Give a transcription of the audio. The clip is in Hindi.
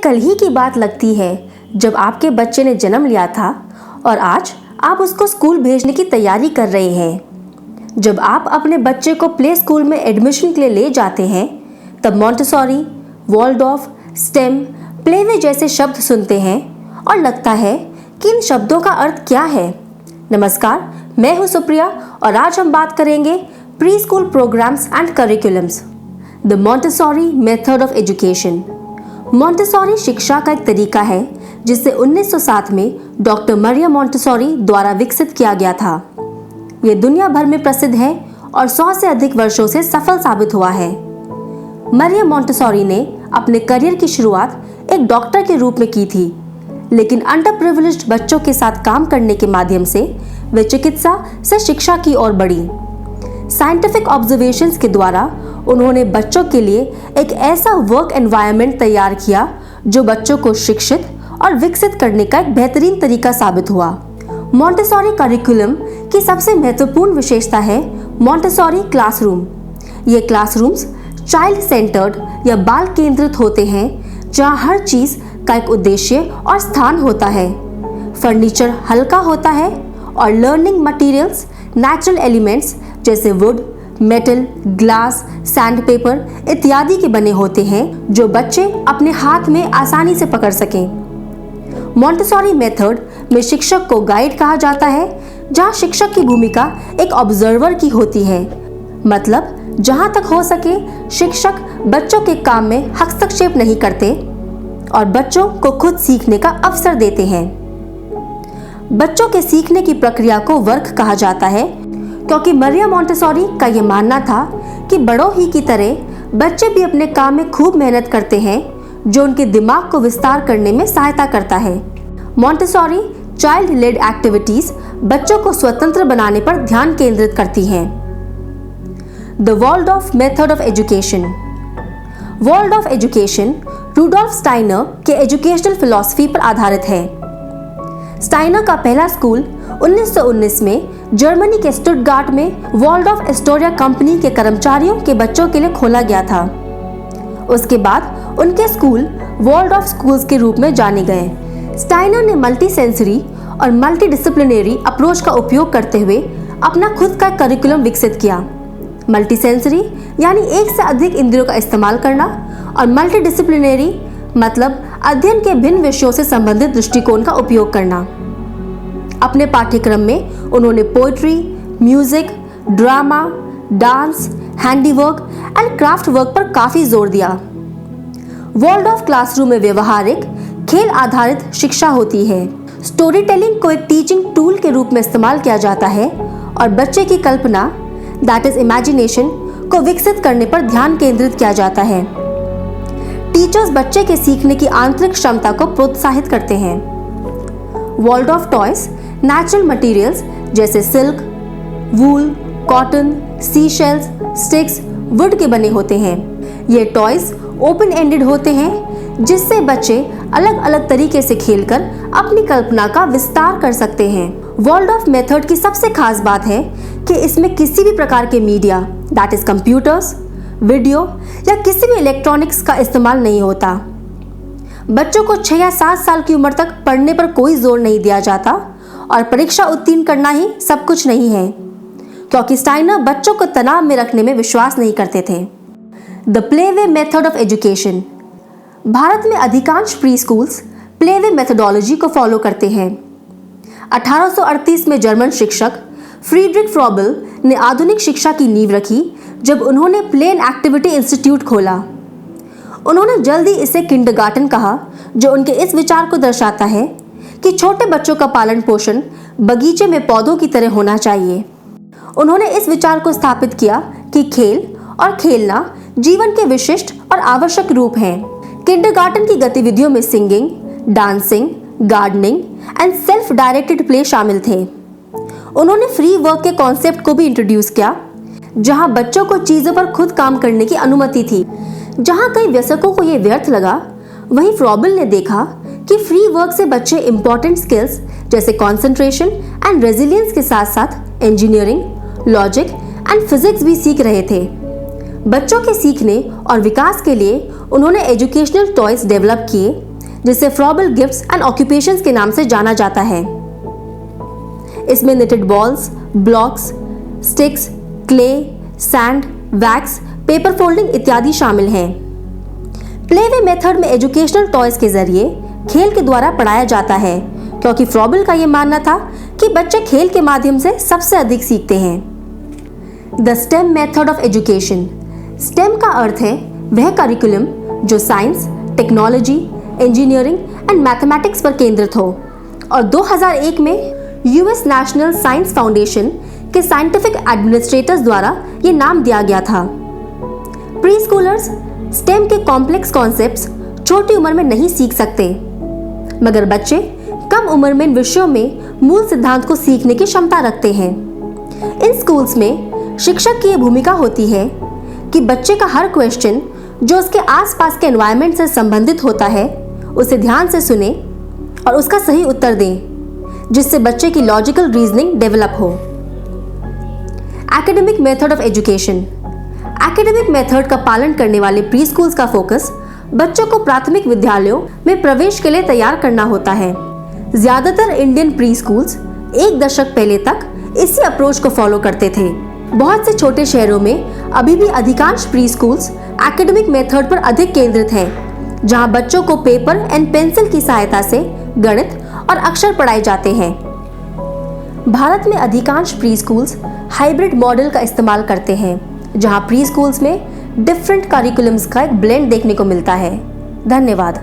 कल ही की बात लगती है जब आपके बच्चे ने जन्म लिया था और आज आप उसको स्कूल भेजने की तैयारी कर रहे हैं। जब आप अपने बच्चे को प्ले स्कूल में एडमिशन के लिए ले जाते हैं तब मॉन्टेसोरी, वॉल्डॉर्फ, स्टेम, प्लेवे जैसे शब्द सुनते हैं और लगता है कि इन शब्दों का अर्थ क्या है। नमस्कार, मैं हूं सुप्रिया और आज हम बात करेंगे pre school programmes and curriculums. The Montessori method of education. Montessori शिक्षा का एक तरीका है जिसे 1907 में डॉक्टर मरिया मॉन्टेसोरी द्वारा विकसित किया गया था। यह दुनिया भर में प्रसिद्ध है और 100 से अधिक वर्षों से सफल साबित हुआ है। मरिया मॉन्टेसोरी ने अपने करियर की शुरुआत एक डॉक्टर के रूप में की थी, लेकिन अंडर प्रिविलेज्ड बच्चों के साथ काम करने के माध्यम से वे चिकित्सा से शिक्षा की ओर बढ़ी। साइंटिफिक ऑब्जर्वेशंस के द्वारा उन्होंने बच्चों के लिए एक ऐसा वर्क एनवायरनमेंट तैयार किया जो बच्चों को शिक्षित और विकसित करने का एक बेहतरीन तरीका साबित हुआ। मॉन्टेसोरी करिकुलम की सबसे महत्वपूर्ण विशेषता है मॉन्टेसोरी क्लासरूम। ये क्लासरूम्स चाइल्ड सेंटर्ड या बाल केंद्रित होते हैं, जहाँ हर चीज का एक उद्देश्य और स्थान होता है। फर्नीचर हल्का होता है और लर्निंग मटेरियल्स नेचुरल एलिमेंट्स जैसे वुड, मेटल, ग्लास, सैंडपेपर इत्यादि के बने होते हैं जो बच्चे अपने हाथ में आसानी से पकड़ सकें। मॉन्टेसोरी मेथड में शिक्षक को गाइड कहा जाता है, जहां शिक्षक की भूमिका एक ऑब्जर्वर की होती है। मतलब जहां तक हो सके शिक्षक बच्चों के काम में हस्तक्षेप नहीं करते और बच्चों को खुद सीखने का अवसर देते हैं। बच्चों के सीखने की प्रक्रिया को वर्क कहा जाता है, क्योंकि मरिया मॉन्टेसोरी का यह मानना था कि बड़ों ही की तरह बच्चे भी अपने काम में खूब मेहनत करते हैं, जो उनके दिमाग को विस्तार करने में सहायता करता है। मॉन्टेसोरी चाइल्ड लेड एक्टिविटीज बच्चों को स्वतंत्र बनाने पर ध्यान केंद्रित करती हैं। The Waldorf method of education. Waldorf education Rudolf Steiner के एजुकेशनल फिलॉसफी पर आधारित है। स्टाइनर का पहला स्कूल 1919 में जर्मनी के स्टुटगार्ट में वॉल्डॉर्फ एस्टोरिया कंपनी के कर्मचारियों के बच्चों के लिए खोला गया था। उसके बाद उनके स्कूल वॉल्डॉर्फ स्कूल्स के रूप में जाने गए। स्टाइनर ने मल्टी सेंसरी और मल्टी डिसिप्लिनरी अप्रोच का उपयोग करते हुए अपना खुद का करिकुलम विकसित किया। मल्टी सेंसरी यानी एक से अधिक इंद्रियों का इस्तेमाल करना और मल्टी डिसिप्लिनरी मतलब अध्ययन के भिन्न विषयों से संबंधित दृष्टिकोण का उपयोग करना। अपने पाठ्यक्रम में उन्होंने poetry, music, drama, dance, handiwork and craft work पर काफी जोर दिया। वॉल्डॉर्फ क्लासरूम में व्यवहारिक, खेल आधारित शिक्षा होती है। स्टोरी टेलिंग को एक टीचिंग टूल के रूप में इस्तेमाल किया जाता है और बच्चे की कल्पना दैट इज इमेजिनेशन को विकसित करने पर ध्यान केंद्रित किया जाता है। टीचर्स बच्चे के सीखने की आंतरिक क्षमता को प्रोत्साहित करते हैं। वॉल्डॉर्फ टॉयज नेचुरल मटेरियल्स जैसे silk, wool, cotton, sea shells, sticks, would के बने होते हैं। ये टॉयज ओपन एंडेड होते हैं, जिससे बच्चे अलग अलग तरीके से खेलकर अपनी कल्पना का विस्तार कर सकते हैं। वॉल्डॉर्फ मेथड की सबसे खास बात है कि इसमें किसी भी प्रकार के media that is computers, video या किसी भी इलेक्ट्रॉनिक्स का इस्तेमाल नहीं होता। बच्चों को 6 या 7 साल की उम्र तक पढ़ने पर कोई जोर नहीं दिया जाता और परीक्षा उत्तीर्ण करना ही सब कुछ नहीं है, क्योंकि स्टाइनर बच्चों को तनाव में रखने में विश्वास नहीं करते थे। The playway method of education. Bharat में अधिकांश प्री स्कूल्स प्लेवे मेथोडोलॉजी को फॉलो करते हैं। 1838 में जर्मन शिक्षक फ्रीडरिक फ्रॉबल ने आधुनिक शिक्षा की नींव रखी जब उन्होंने प्लेन एक्टिविटी इंस्टीट्यूट खोला। उन्होंने जल्दी इसे किंडरगार्टन कहा, जो उनके इस विचार को दर्शाता है कि छोटे बच्चों का पालन पोषण बगीचे में पौधों की तरह होना चाहिए। उन्होंने इस विचार को स्थापित किया कि खेल और खेलना जीवन के विशिष्ट और आवश्यक रूप हैं। किंडरगार्टन की गतिविधियों में singing, dancing, gardening and self directed play शामिल थे। उन्होंने फ्री वर्क के कॉन्सेप्ट को भी इंट्रोड्यूस किया, जहां बच्चों को चीजों पर खुद काम करने की अनुमति थी। जहां कई वयस्कों को यह व्यर्थ लगा, वहीं फ्रॉबल ने देखा कि फ्री वर्क से बच्चे इंपॉर्टेंट स्किल्स जैसे कंसंट्रेशन एंड रेजिलियंस के साथ साथ इंजीनियरिंग, लॉजिक एंड फिजिक्स भी सीख रहे थे। बच्चों के सीखने और विकास के लिए उन्होंने एजुकेशनल टॉयज डेवलप किए जिसे फ्रॉबल गिफ्ट्स एंड ऑक्यूपेशंस के नाम से जाना जाता है। इसमें knitted balls, blocks, sticks, clay, sand, wax, paper folding इत्यादि शामिल हैं। प्लेवे मेथड में एजुकेशनल टॉयज के जरिए खेल के द्वारा पढ़ाया जाता है, क्योंकि फ्रॉबल का यह मानना था कि बच्चे खेल के माध्यम से सबसे अधिक सीखते हैं। The stem method of education. Stem का अर्थ है वह करिकुलम जो science, technology, engineering and mathematics पर केंद्रित हो, और 2001 में यूएस नेशनल साइंस फाउंडेशन के साइंटिफिक एडमिनिस्ट्रेटर्स द्वारा ये नाम दिया गया था। प्री स्कूलर्स स्टेम के कॉम्प्लेक्स कॉन्सेप्ट्स छोटी उम्र में नहीं सीख सकते, मगर बच्चे कम उम्र में इन विषयों में मूल सिद्धांत को सीखने की क्षमता रखते हैं। इन स्कूल्स में शिक्षक की यह भूमिका होती है कि बच्चे का हर क्वेश्चन जो उसके आसपास के एनवायरनमेंट से संबंधित होता है उसे ध्यान से सुने और उसका सही उत्तर दें, जिससे बच्चे की लॉजिकल रीजनिंग डेवलप हो। Academic method of education. Academic method का पालन करने वाले प्री स्कूल्स का फोकस बच्चों को प्राथमिक विद्यालयों में प्रवेश के लिए तैयार करना होता है। ज्यादातर इंडियन प्री स्कूल्स एक दशक पहले तक इसी अप्रोच को फॉलो करते थे। बहुत से छोटे शहरों में अभी भी अधिकांश प्री स्कूल्स एकेडमिक मेथड पर अधिक केंद्रित हैं, जहां बच्चों को पेपर एंड पेंसिल की सहायता से गणित और अक्षर पढ़ाए जाते हैं। भारत में अधिकांश प्री स्कूल्स हाइब्रिड मॉडल का इस्तेमाल करते हैं, जहां प्री स्कूल्स में डिफरेंट करिकुलम्स का एक ब्लेंड देखने को मिलता है। धन्यवाद।